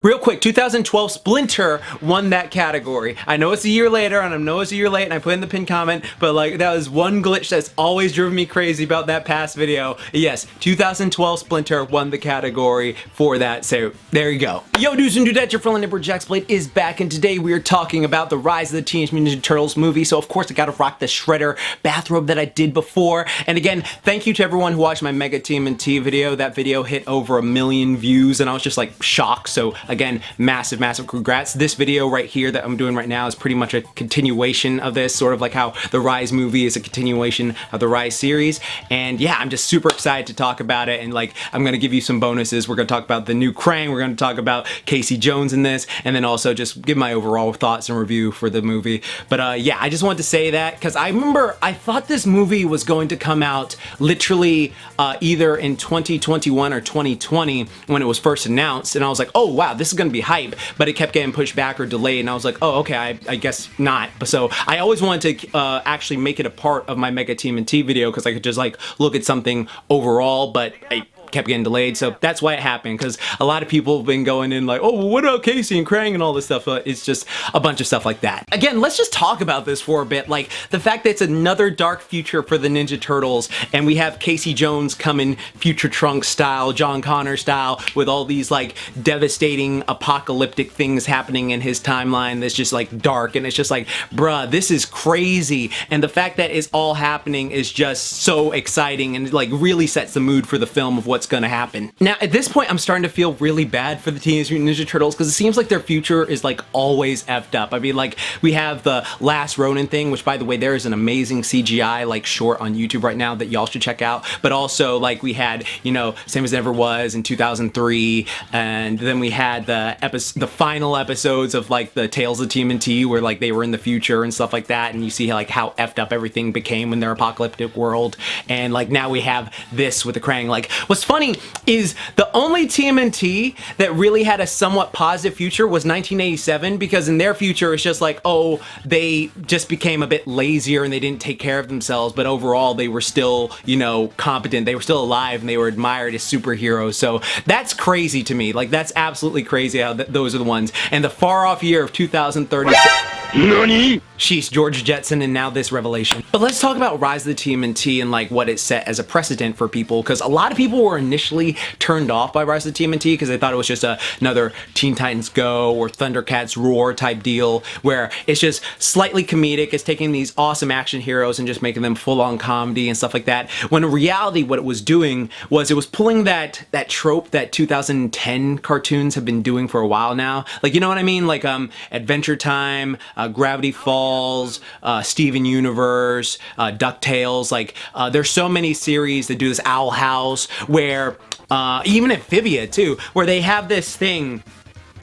Real quick, 2012 Splinter won that category. I know it's a year later, and I know it's a year late, and I put in the pinned comment, but like that was one glitch that's always driven me crazy about that past video. Yes, 2012 Splinter won the category for that, so there you go. Yo dudes and dudettes, your friendly neighbor JaxBlade is back, and today we are talking about the Rise of the Teenage Mutant Ninja Turtles movie, so of course I gotta rock the Shredder bathrobe that I did before. And again, thank you to everyone who watched my Mega TMNT video. That video hit over 1 million views, and I was just like shocked, so again, massive congrats. This video right here that I'm doing right now is pretty much a continuation of this, sort of like how the Rise movie is a continuation of the Rise series. And yeah, I'm just super excited to talk about it, and like I'm gonna give you some bonuses. We're gonna talk about the new Krang, we're gonna talk about Casey Jones in this, and then also just give my overall thoughts and review for the movie. But yeah, I just wanted to say that because I remember I thought this movie was going to come out literally either in 2021 or 2020 when it was first announced, and I was like, oh wow, this is gonna be hype, but it kept getting pushed back or delayed, and I was like, oh okay, I guess not. But so I always wanted to actually make it a part of my Mega TMNT video because I could just like look at something overall, but I kept getting delayed, so that's why it happened, because a lot of people have been going in like, oh well, what about Casey and Krang and all this stuff. It's just a bunch of stuff like that. Again, let's just talk about this for a bit, like the fact that it's another dark future for the Ninja Turtles, and we have Casey Jones coming future Trunks style, John Connor style, with all these like devastating apocalyptic things happening in his timeline that's just like dark, and it's just like, bruh, this is crazy. And the fact that it's all happening is just so exciting, and like really sets the mood for the film of what's gonna happen. Now at this point I'm starting to feel really bad for the Teenage Mutant Ninja Turtles because it seems like their future is like always effed up. I mean, like we have the Last Ronin thing, which by the way there is an amazing CGI like short on YouTube right now that y'all should check out, but also like we had, you know, Same as Never Was in 2003, and then we had the final episodes of like the Tales of TMNT where like they were in the future and stuff like that, and you see like how effed up everything became in their apocalyptic world. And like now we have this with the Krang. Like what's funny is the only TMNT that really had a somewhat positive future was 1987, because in their future it's just like, oh, they just became a bit lazier and they didn't take care of themselves, but overall they were still, you know, competent, they were still alive, and they were admired as superheroes. So that's crazy to me. Like that's absolutely crazy how those are the ones. And the far off year of 2030. NANI? Sheesh, George Jetson, and now this revelation. But let's talk about Rise of the TMNT and like what it set as a precedent for people, because a lot of people were initially turned off by Rise of the TMNT because they thought it was just another Teen Titans Go or Thundercats Roar type deal where it's just slightly comedic. It's taking these awesome action heroes and just making them full-on comedy and stuff like that, when in reality what it was doing was it was pulling that trope that 2010 cartoons have been doing for a while now. Like, you know what I mean? Like Adventure Time, Gravity Falls, Steven Universe, DuckTales. Like there's so many series that do this. Owl House, where even Amphibia too, where they have this thing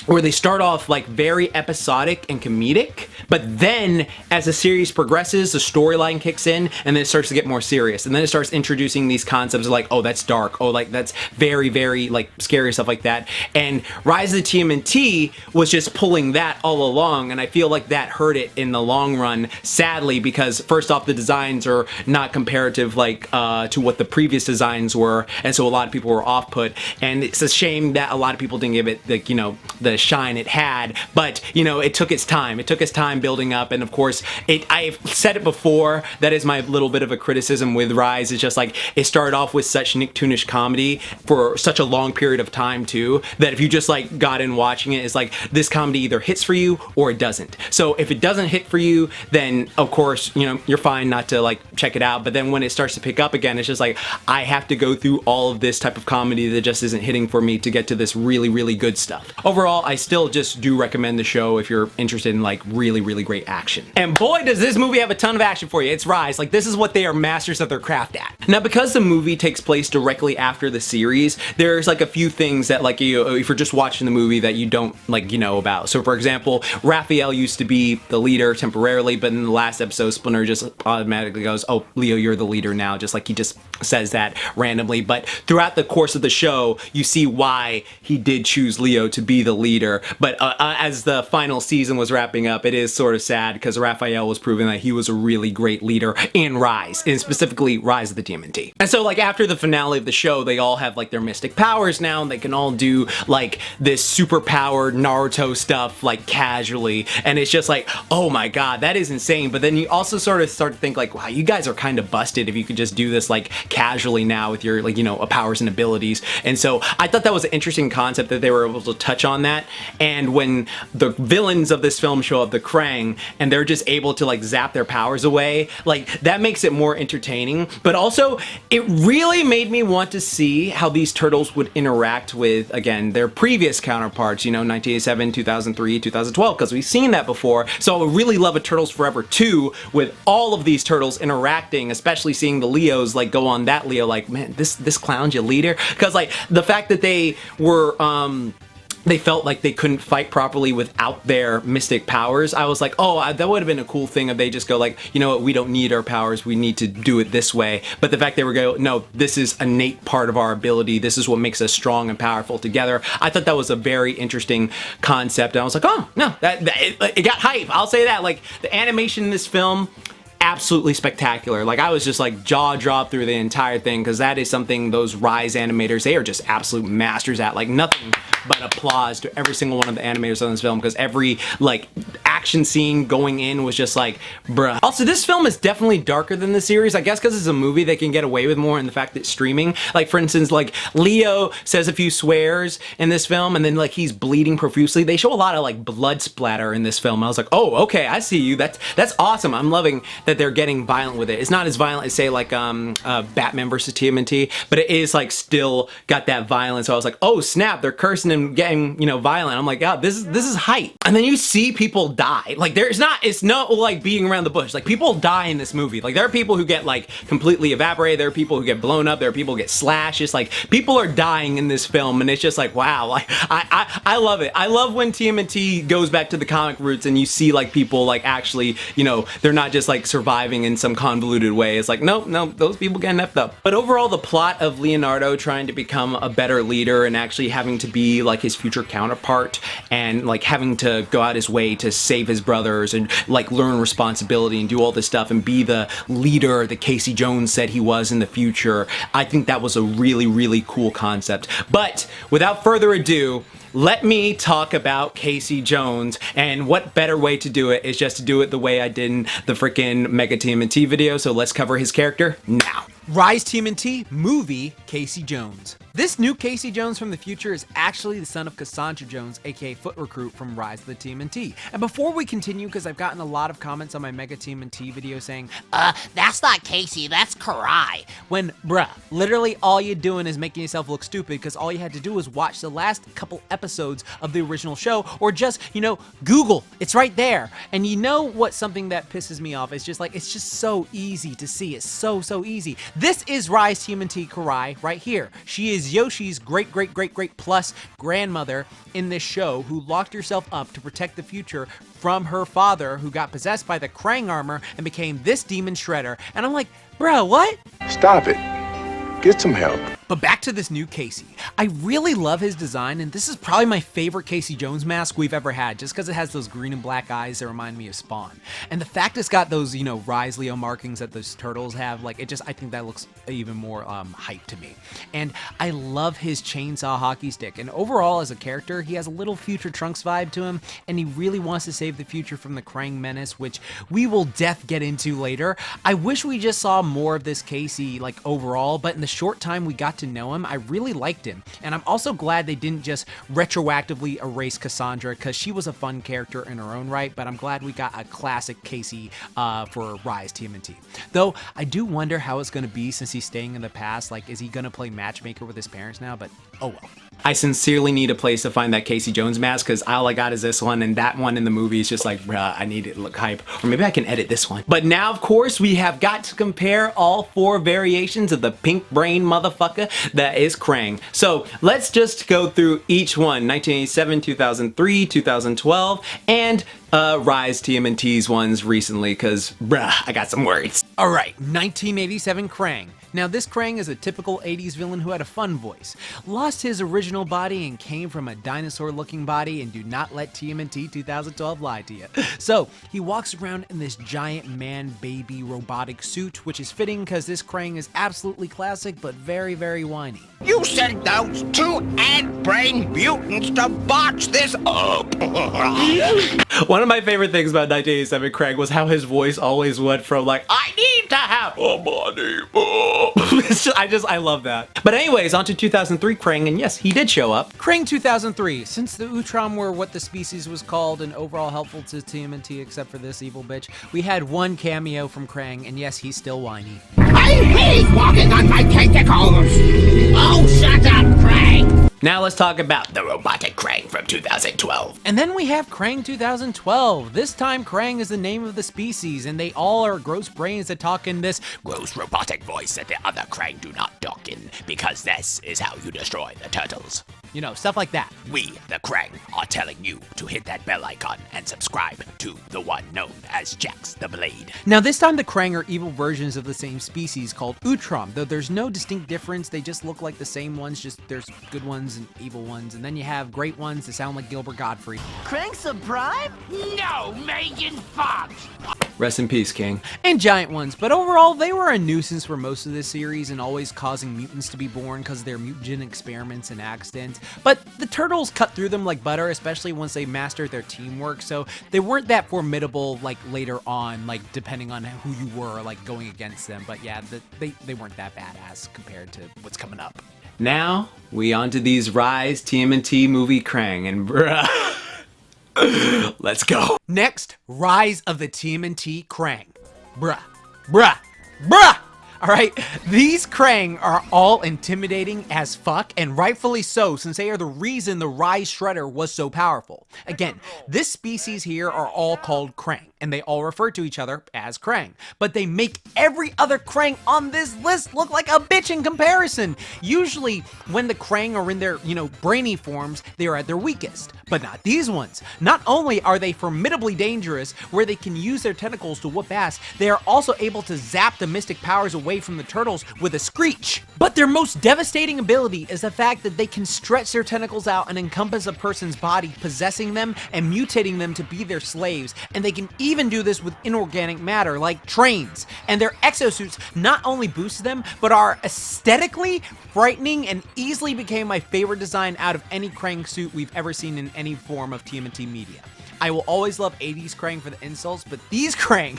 where they start off like very episodic and comedic, but then as the series progresses, the storyline kicks in, and then it starts to get more serious, and then it starts introducing these concepts of like, oh, that's dark, oh, like that's very like scary, stuff like that. And Rise of the TMNT was just pulling that all along, and I feel like that hurt it in the long run, sadly, because first off, the designs are not comparative like to what the previous designs were, and so a lot of people were off put, and it's a shame that a lot of people didn't give it like, you know, the shine it had. But you know, it took its time building up, and of course I've said it before, that is my little bit of a criticism with Rise. It's just like it started off with such Nicktoonish comedy for such a long period of time too, that if you just like got in watching it, it's like this comedy either hits for you or it doesn't. So if it doesn't hit for you, then of course, you know, you're fine not to like check it out. But then when it starts to pick up again, it's just like I have to go through all of this type of comedy that just isn't hitting for me to get to this really good stuff. Overall, I still just do recommend the show if you're interested in like really great action. And boy, does this movie have a ton of action for you. It's Rise. Like this is what they are masters of their craft at. Now, because the movie takes place directly after the series, there's like a few things that like if you're just watching the movie that you don't like, you know about. So for example, Raphael used to be the leader temporarily, but in the last episode, Splinter just automatically goes, oh, Leo, you're the leader now. Just like he just says that randomly. But throughout the course of the show, you see why he did choose Leo to be the leader. But as the final season was wrapping up, it is sort of sad because Raphael was proving that he was a really great leader in Rise, and specifically Rise of the TMNT. And so like after the finale of the show, they all have like their mystic powers now, and they can all do like this super powered Naruto stuff like casually, and it's just like, oh my god, that is insane. But then you also sort of start to think like, wow, you guys are kind of busted if you could just do this like casually now with your like, you know, powers and abilities. And so I thought that was an interesting concept that they were able to touch on that. And when the villains of this film show up, the Krang, and they're just able to like zap their powers away, like that makes it more entertaining. But also it really made me want to see how these turtles would interact with, again, their previous counterparts, you know, 1987, 2003, 2012, because we've seen that before. So I would really love a Turtles Forever 2 with all of these turtles interacting, especially seeing the Leos like go on that Leo like, man, this clown's your leader. Because like the fact that they were they felt like they couldn't fight properly without their mystic powers. I was like, oh, that would have been a cool thing if they just go like, you know what, we don't need our powers, we need to do it this way. But the fact they were go, no, this is an innate part of our ability, this is what makes us strong and powerful together. I thought that was a very interesting concept, and I was like, oh, no, it got hype. I'll say that. Like, the animation in this film, absolutely spectacular. Like, I was just like jaw dropped through the entire thing, because that is something those Rise animators, they are just absolute masters at. Like, nothing but applause to every single one of the animators on this film, because every like action scene going in was just like, bruh. Also, this film is definitely darker than the series, I guess because it's a movie they can get away with more in the fact that it's streaming. Like, for instance, like Leo says a few swears in this film, and then like he's bleeding profusely. They show a lot of like blood splatter in this film. I was like, oh, okay, I see you. That's awesome. I'm loving that they're getting violent with it. It's not as violent as say like Batman versus TMNT, but it is like still got that violence. So I was like, oh snap, they're cursing and getting, you know, violent. I'm like, God, this is hype. And then you see people die. Like, it's not like beating around the bush. Like, people die in this movie. Like, there are people who get like completely evaporated. There are people who get blown up. There are people who get slashed. It's like people are dying in this film, and it's just like, wow. Like, I love it. I love when TMNT goes back to the comic roots and you see like people like actually, you know, they're not just like surviving in some convoluted way. It's like, nope, those people getting effed up. But overall, the plot of Leonardo trying to become a better leader and actually having to be like his future counterpart, and like having to go out his way to save his brothers and like learn responsibility and do all this stuff and be the leader that Casey Jones said he was in the future. I think that was a really, really cool concept. But without further ado, let me talk about Casey Jones, and what better way to do it is just to do it the way I did in the freaking Mega TMNT video. So let's cover his character now. Rise TMNT movie Casey Jones. This new Casey Jones from the future is actually the son of Cassandra Jones, aka Foot Recruit from Rise of the TMNT. And before we continue, because I've gotten a lot of comments on my Mega TMNT video saying, that's not Casey, that's Karai. When, bruh, literally all you're doing is making yourself look stupid, because all you had to do was watch the last couple episodes of the original show, or just, you know, Google. It's right there. And you know what, something that pisses me off is just like, it's just so easy to see. It's so easy. This is Rise TMNT Karai right here. She is Yoshi's great plus grandmother in this show, who locked herself up to protect the future from her father, who got possessed by the Krang armor and became this demon Shredder. And I'm like, bro, what? Stop it. Get some help. But back to this new Casey. I really love his design, and this is probably my favorite Casey Jones mask we've ever had, just because it has those green and black eyes that remind me of Spawn. And the fact it's got those, you know, Rise Leo markings that those turtles have, like, I think that looks even more hype to me. And I love his chainsaw hockey stick, and overall as a character, he has a little Future Trunks vibe to him, and he really wants to save the future from the Krang menace, which we will get into later. I wish we just saw more of this Casey, like, overall, but in the short time we got to know him, I really liked him. And I'm also glad they didn't just retroactively erase Cassandra, because she was a fun character in her own right, but I'm glad we got a classic Casey for Rise TMNT. Though, I do wonder how it's going to be since he's staying in the past. Like, is he going to play matchmaker with his parents now? But, oh well. I sincerely need a place to find that Casey Jones mask, because all I got is this one, and that one in the movie is just like, bruh, I need it to look hype. Or maybe I can edit this one. But now, of course, we have got to compare all 4 variations of the pink brain motherfucker that is Krang. So let's just go through each one. 1987, 2003, 2012, and Rise TMNT's ones recently, because bruh, I got some words. Alright, 1987 Krang. Now this Krang is a typical 80s villain who had a fun voice, lost his original body and came from a dinosaur looking body, and do not let TMNT 2012 lie to you. So he walks around in this giant man baby robotic suit, which is fitting because this Krang is absolutely classic but very, very whiny. You sent those two ant-brain mutants to botch this up! One of my favorite things about 1987 Krang was how his voice always went from like, I need to have a body. I love that. But anyways, on to 2003 Krang, and yes, he did show up. Krang 2003. Since the Utrom were what the species was called and overall helpful to TMNT except for this evil bitch, we had one cameo from Krang, and yes, he's still whiny. I hate walking on my tentacles! Oh, shut up, Krang! Now let's talk about The robotic Krang from 2012. And then we have Krang 2012. This time Krang is the name of the species, and they all are gross brains that talk in this Gross robotic voice that the other Krang do not talk in, because this is how you destroy the turtles. you know, stuff like that. We, the Krang, are telling you to hit that bell icon and subscribe to the one known as JaxBlade. Now this time the Krang are evil versions of the same species called Utrom, though there's no distinct difference. They just look like the same ones, just there's good ones and evil ones, and then you have great ones that sound like Gilbert Gottfried. Krang Supreme? No, Megan Fox! Rest in peace, King. And giant ones, but overall they were a nuisance for most of this series and always causing mutants to be born because of their mutagen experiments and accidents. But the turtles cut through them like butter, especially once they mastered their teamwork, so they weren't that formidable like later on, like depending on who you were like going against them. But yeah, they weren't that badass compared to what's coming up. Now we on to these Rise TMNT movie Krang, and bruh. Let's go. Next, Rise of the TMNT Krang. Bruh. Bruh. Bruh! Alright, these Krang are all intimidating as fuck, and rightfully so, since they are the reason the Rise Shredder was so powerful. Again, this species here are all called Krang, and they all refer to each other as Krang, but they make every other Krang on this list look like a bitch in comparison. Usually, when the Krang are in their, brainy forms, they are at their weakest, but not these ones. Not only are they formidably dangerous, where they can use their tentacles to whoop ass, they are also able to zap the mystic powers away from the turtles with a screech. But their most devastating ability is the fact that they can stretch their tentacles out and encompass a person's body, possessing them and mutating them to be their slaves, and they can even do this with inorganic matter like trains. And their exosuits not only boost them, but are aesthetically frightening and easily became my favorite design out of any Krang suit we've ever seen in any form of TMNT media. I will always love 80s Krang for the insults, but these Krang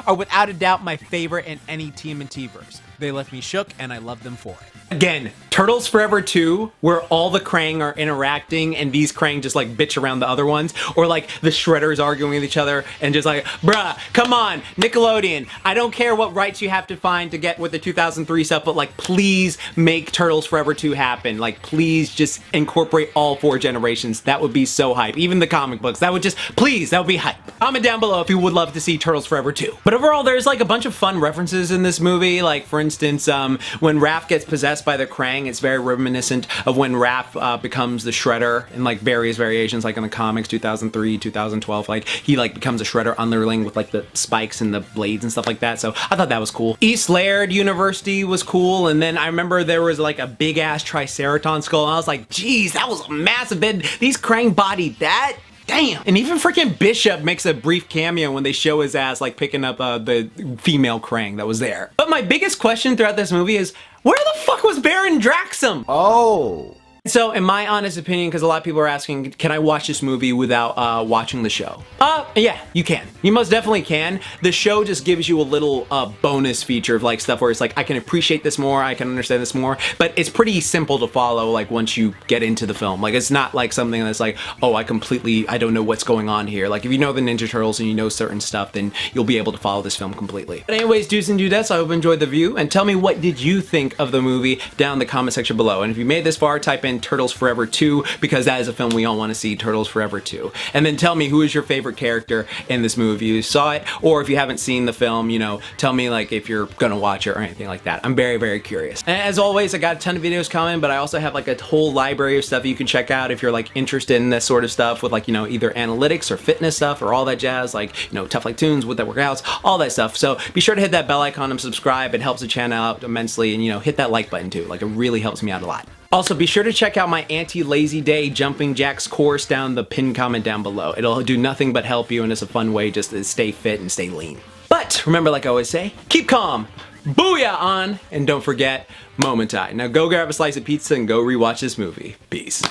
are without a doubt my favorite in any TMNT verse. They left me shook, and I love them for it. Again, Turtles Forever 2, where all the Krang are interacting and these Krang just like bitch around the other ones, or like the Shredders arguing with each other and just like, bruh, come on, Nickelodeon, I don't care what rights you have to find to get with the 2003 stuff, but like please make Turtles Forever 2 happen. Like please just incorporate all 4 generations. That would be so hype. Even the comic books, that would be hype. Comment down below if you would love to see Turtles Forever 2. But overall, there's like a bunch of fun references in this movie. Like for instance, when Raph gets possessed by the Krang, it's very reminiscent of when Raph becomes the Shredder in like various variations, like in the comics 2003, 2012, like he like becomes a Shredder underling with like the spikes and the blades and stuff like that. So I thought that was cool. East Laird University was cool, and then I remember there was like a big ass Triceratops skull, and I was like, geez, that was massive. These Krang bodied that. Damn. And even freaking Bishop makes a brief cameo when they show his ass like picking up the female Krang that was there. But my biggest question throughout this movie is, where the fuck was Baron Draxum? Oh. So, in my honest opinion, because a lot of people are asking, can I watch this movie without watching the show? Yeah, you can. You most definitely can. The show just gives you a little bonus feature of like stuff where it's like, I can appreciate this more, I can understand this more, but it's pretty simple to follow like once you get into the film. Like it's not like something that's like, oh, I don't know what's going on here. Like if you know the Ninja Turtles and you know certain stuff, then you'll be able to follow this film completely. But anyways, dudes and dudettes, I hope you enjoyed the view, and tell me what did you think of the movie down in the comment section below. And if you made this far, type in and Turtles Forever 2, because that is a film we all want to see, Turtles Forever 2. And then tell me who is your favorite character in this movie. If you saw it, or if you haven't seen the film, you know, tell me like if you're gonna watch it or anything like that. I'm very, very curious. And as always, I got a ton of videos coming, but I also have like a whole library of stuff you can check out if you're like interested in this sort of stuff with like, you know, either analytics or fitness stuff or all that jazz, like, you know, tough like tunes, with that workouts, all that stuff. So be sure to hit that bell icon and subscribe. It helps the channel out immensely, and you know, hit that like button too. Like, it really helps me out a lot. Also, be sure to check out my anti-lazy day jumping jacks course down the pinned comment down below. It'll do nothing but help you, and it's a fun way just to stay fit and stay lean. But remember, like I always say, keep calm, booyah on, and don't forget, moment time. Now go grab a slice of pizza and go rewatch this movie. Peace.